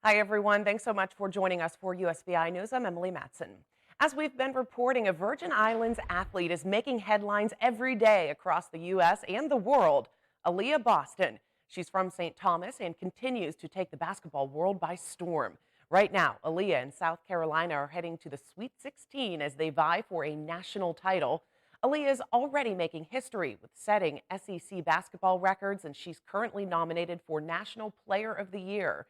Hi, everyone. Thanks so much for joining us for USVI News. I'm Emily Matson. As we've been reporting, a Virgin Islands athlete is making headlines every day across the U.S. and the world. Aaliyah Boston. She's from St. Thomas and continues to take the basketball world by storm. Right now, Aaliyah and South Carolina are heading to the Sweet 16 as they vie for a national title. Aaliyah is already making history with setting SEC basketball records, and she's currently nominated for National Player of the Year.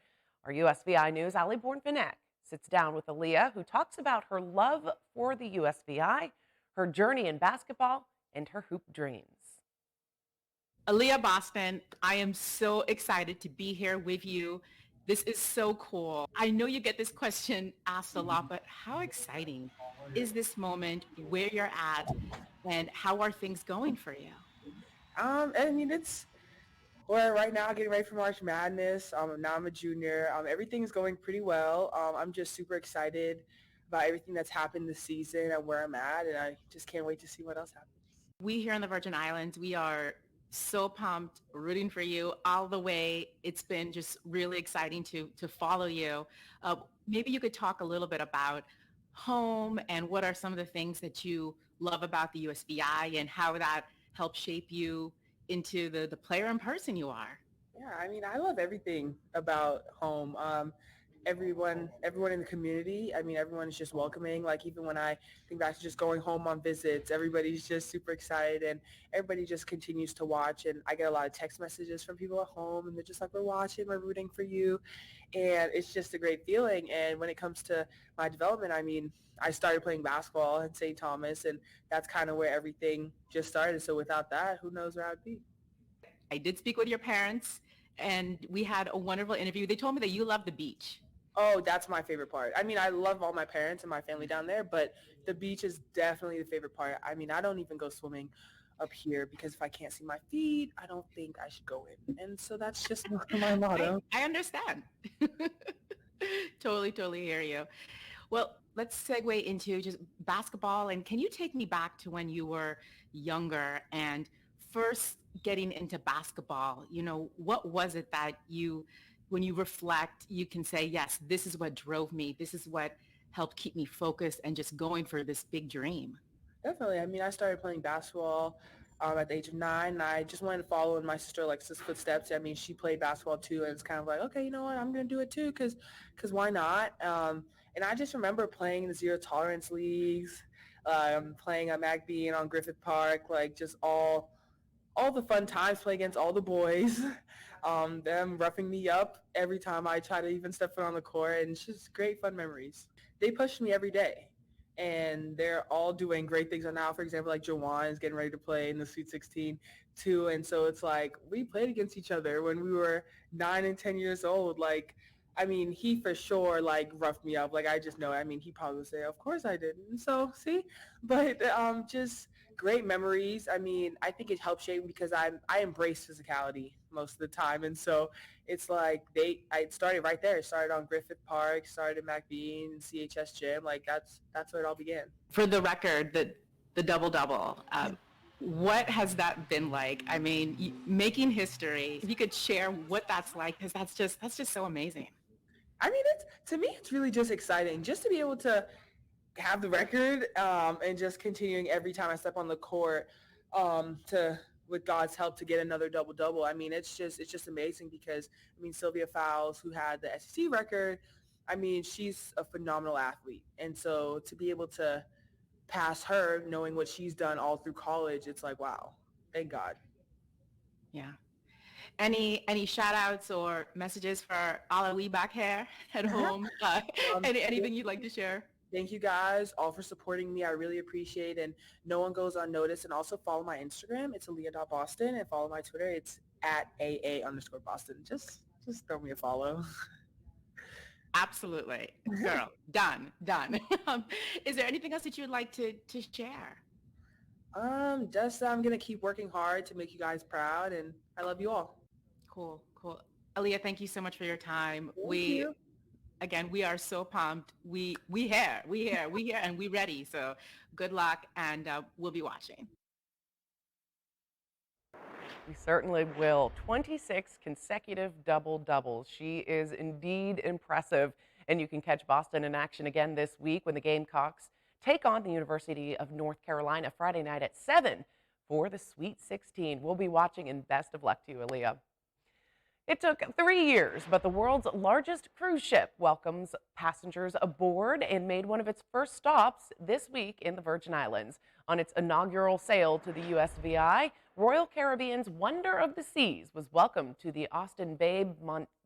Our USVI News' Ali Bourne-Vinek sits down with Aaliyah, who talks about her love for the USVI, her journey in basketball, and her hoop dreams. Aaliyah Boston, I am so excited to be here with you. This is so cool. I know you get this question asked a lot, but how exciting is this moment, where you're at, and how are things going for you? It's we're right now getting ready for March Madness. Now I'm a junior. Everything's going pretty well. I'm just super excited about everything that's happened this season and where I'm at, and I just can't wait to see what else happens. We here in the Virgin Islands, we are so pumped, rooting for you all the way. It's been just really exciting to follow you. Maybe you could talk a little bit about home and what are some of the things that you love about the USVI and how that helped shape you into the player and person you are. Yeah, I love everything about home. Everyone in the community. Everyone is just welcoming. Like even when I think back to just going home on visits, everybody's just super excited and everybody just continues to watch. And I get a lot of text messages from people at home and they're just like, we're watching, we're rooting for you. And it's just a great feeling. And when it comes to my development, I started playing basketball at St. Thomas and that's kind of where everything just started. So without that, who knows where I'd be. I did speak with your parents and we had a wonderful interview. They told me that you love the beach. Oh, that's my favorite part. I love all my parents and my family down there, but the beach is definitely the favorite part. I don't even go swimming up here because if I can't see my feet, I don't think I should go in. And so that's just my motto. I understand. Totally hear you. Well, let's segue into just basketball. And can you take me back to when you were younger and first getting into basketball? You know, what was it that when you reflect, you can say, yes, this is what drove me. This is what helped keep me focused and just going for this big dream. Definitely. I started playing basketball at the age of 9, and I just wanted to follow in my sister Alexa's footsteps. She played basketball too, and it's kind of like, okay, you know what, I'm going to do it too because why not? And I just remember playing in the zero tolerance leagues, playing at McBean on Griffith Park, like just all the fun times, play against all the boys, them roughing me up every time I try to even step foot on the court, and it's just great fun memories. They pushed me every day, and they're all doing great things right now. For example, like Jawan is getting ready to play in the Sweet 16 too, and so it's like we played against each other when we were 9 and 10 years old. He for sure roughed me up. I just know. He probably would say, "Of course I did." And so, see, but just great memories. I think it helped shape me because I embrace physicality most of the time, and so it's like I started right there. It started on Griffith Park, started at McBean, CHS gym. That's where it all began. For the record, the double-double, what has that been like? Making history. If you could share what that's like, because that's just so amazing. To me, it's really just exciting just to be able to have the record and just continuing every time I step on the court to, with God's help, to get another double-double. It's just amazing because, Sylvia Fowles, who had the SEC record, she's a phenomenal athlete. And so to be able to pass her, knowing what she's done all through college, it's like, wow, thank God. Yeah. Any shout outs or messages for all of we back here at home? Anything you'd like to share? Thank you guys all for supporting me. I really appreciate it. And no one goes unnoticed. And also follow my Instagram. It's Aaliyah.Boston. And follow my Twitter. It's at AA_Boston. Just throw me a follow. Absolutely. Girl, done. Is there anything else that you'd like to share? Just I'm going to keep working hard to make you guys proud. And I love you all. Cool. Aaliyah, thank you so much for your time. Thank you. Again, we are so pumped. We here, and we ready. So good luck, and we'll be watching. We certainly will. 26 consecutive double doubles. She is indeed impressive. And you can catch Boston in action again this week when the Gamecocks take on the University of North Carolina Friday night at 7 for the Sweet 16. We'll be watching, and best of luck to you, Aaliyah. It took 3 years, but the world's largest cruise ship welcomes passengers aboard and made one of its first stops this week in the Virgin Islands. On its inaugural sail to the USVI, Royal Caribbean's Wonder of the Seas was welcomed to the Austin Babe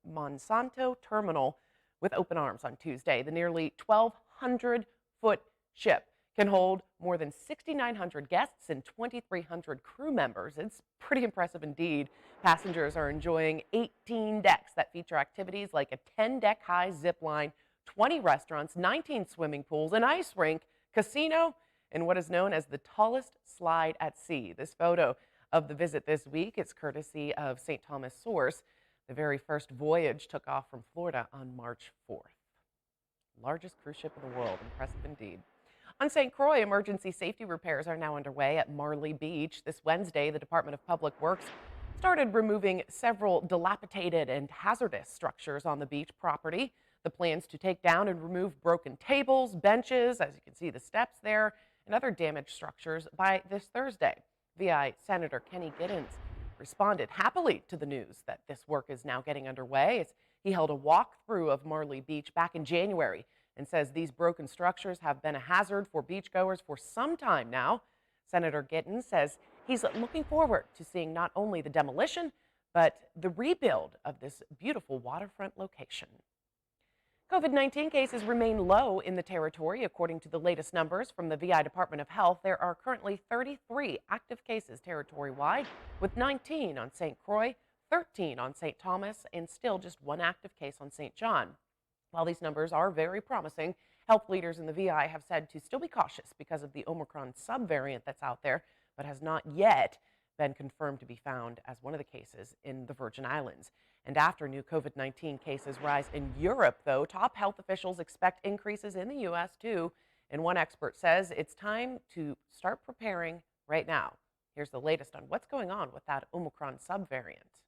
Monsanto terminal with open arms on Tuesday. The nearly 1,200-foot ship can hold more than 6,900 guests and 2,300 crew members. It's pretty impressive indeed. Passengers are enjoying 18 decks that feature activities like a 10-deck high zip line, 20 restaurants, 19 swimming pools, an ice rink, casino, and what is known as the tallest slide at sea. This photo of the visit this week is courtesy of St. Thomas Source. The very first voyage took off from Florida on March 4th. Largest cruise ship in the world. Impressive indeed. On St. Croix, emergency safety repairs are now underway at Marley Beach. This Wednesday, the Department of Public Works started removing several dilapidated and hazardous structures on the beach property. The plans to take down and remove broken tables, benches, as you can see the steps there, and other damaged structures by this Thursday. VI Senator Kenny Giddens responded happily to the news that this work is now getting underway. He held a walkthrough of Marley Beach back in January and says these broken structures have been a hazard for beachgoers for some time now. Senator Gittens says he's looking forward to seeing not only the demolition, but the rebuild of this beautiful waterfront location. COVID-19 cases remain low in the territory. According to the latest numbers from the VI Department of Health, there are currently 33 active cases territory-wide, with 19 on St. Croix, 13 on St. Thomas, and still just one active case on St. John. While these numbers are very promising, health leaders in the VI have said to still be cautious because of the Omicron subvariant that's out there, but has not yet been confirmed to be found as one of the cases in the Virgin Islands. And after new COVID-19 cases rise in Europe, though, top health officials expect increases in the U.S. too. And one expert says it's time to start preparing right now. Here's the latest on what's going on with that Omicron subvariant.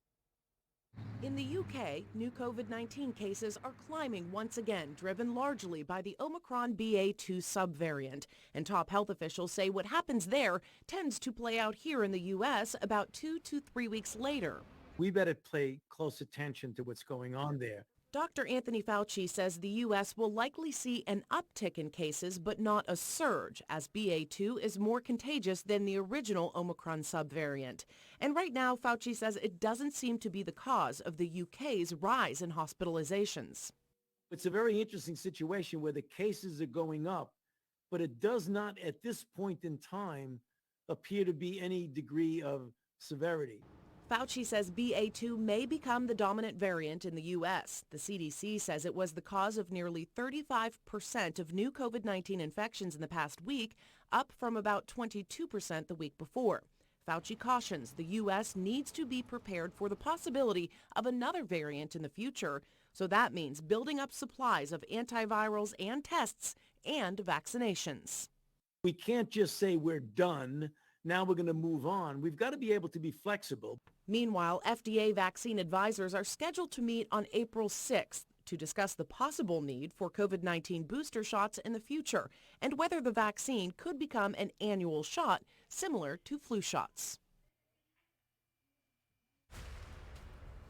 In the UK, new COVID-19 cases are climbing once again, driven largely by the Omicron BA.2 subvariant. And top health officials say what happens there tends to play out here in the U.S. about 2 to 3 weeks later. We better pay close attention to what's going on there. Dr. Anthony Fauci says the U.S. will likely see an uptick in cases, but not a surge, as BA.2 is more contagious than the original Omicron subvariant. And right now, Fauci says it doesn't seem to be the cause of the UK's rise in hospitalizations. It's a very interesting situation where the cases are going up, but it does not at this point in time appear to be any degree of severity. Fauci says BA.2 may become the dominant variant in the U.S. The CDC says it was the cause of nearly 35% of new COVID-19 infections in the past week, up from about 22% the week before. Fauci cautions the U.S. needs to be prepared for the possibility of another variant in the future. So that means building up supplies of antivirals and tests and vaccinations. We can't just say we're done. Now we're going to move on. We've got to be able to be flexible. Meanwhile, FDA vaccine advisors are scheduled to meet on April 6th to discuss the possible need for COVID-19 booster shots in the future and whether the vaccine could become an annual shot similar to flu shots.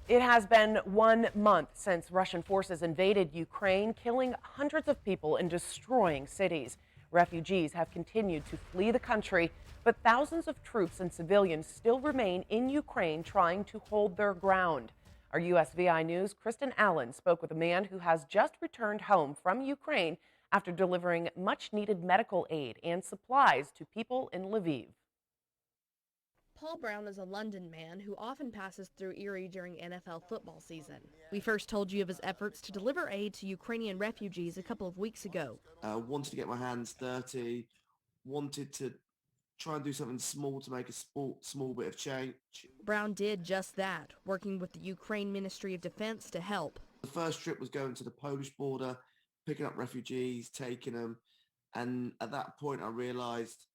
It has been 1 month since Russian forces invaded Ukraine, killing hundreds of people and destroying cities. Refugees have continued to flee the country, but thousands of troops and civilians still remain in Ukraine trying to hold their ground. Our USVI News' Kristen Allen spoke with a man who has just returned home from Ukraine after delivering much-needed medical aid and supplies to people in Lviv. Paul Brown is a London man who often passes through Erie during NFL football season. We first told you of his efforts to deliver aid to Ukrainian refugees a couple of weeks ago. Wanted to get my hands dirty, wanted to try and do something small to make a small bit of change. Brown did just that, working with the Ukraine Ministry of Defense to help. The first trip was going to the Polish border, picking up refugees, taking them. And at that point, I realized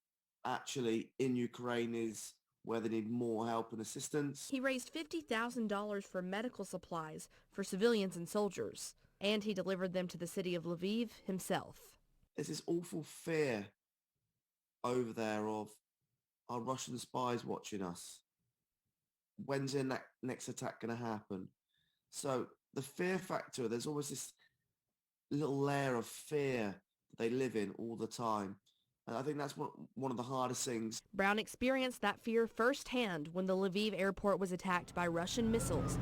actually in Ukraine is where they need more help and assistance. He raised $50,000 for medical supplies for civilians and soldiers, and he delivered them to the city of Lviv himself. There's this awful fear over there of, are Russian spies watching us? When's their next attack going to happen? So the fear factor, there's always this little layer of fear that they live in all the time. And I think that's one of the hardest things. Brown experienced that fear firsthand when the Lviv airport was attacked by Russian missiles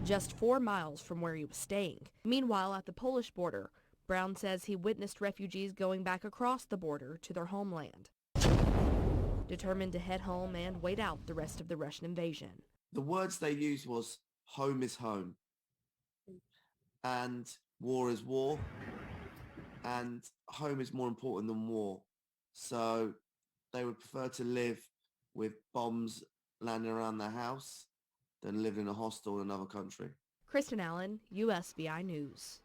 just 4 miles from where he was staying. Meanwhile, at the Polish border, Brown says he witnessed refugees going back across the border to their homeland, determined to head home and wait out the rest of the Russian invasion. The words they used was, home is home, and war is war, and home is more important than war. So they would prefer to live with bombs landing around their house than live in a hostel in another country. Kristen Allen, USVI News.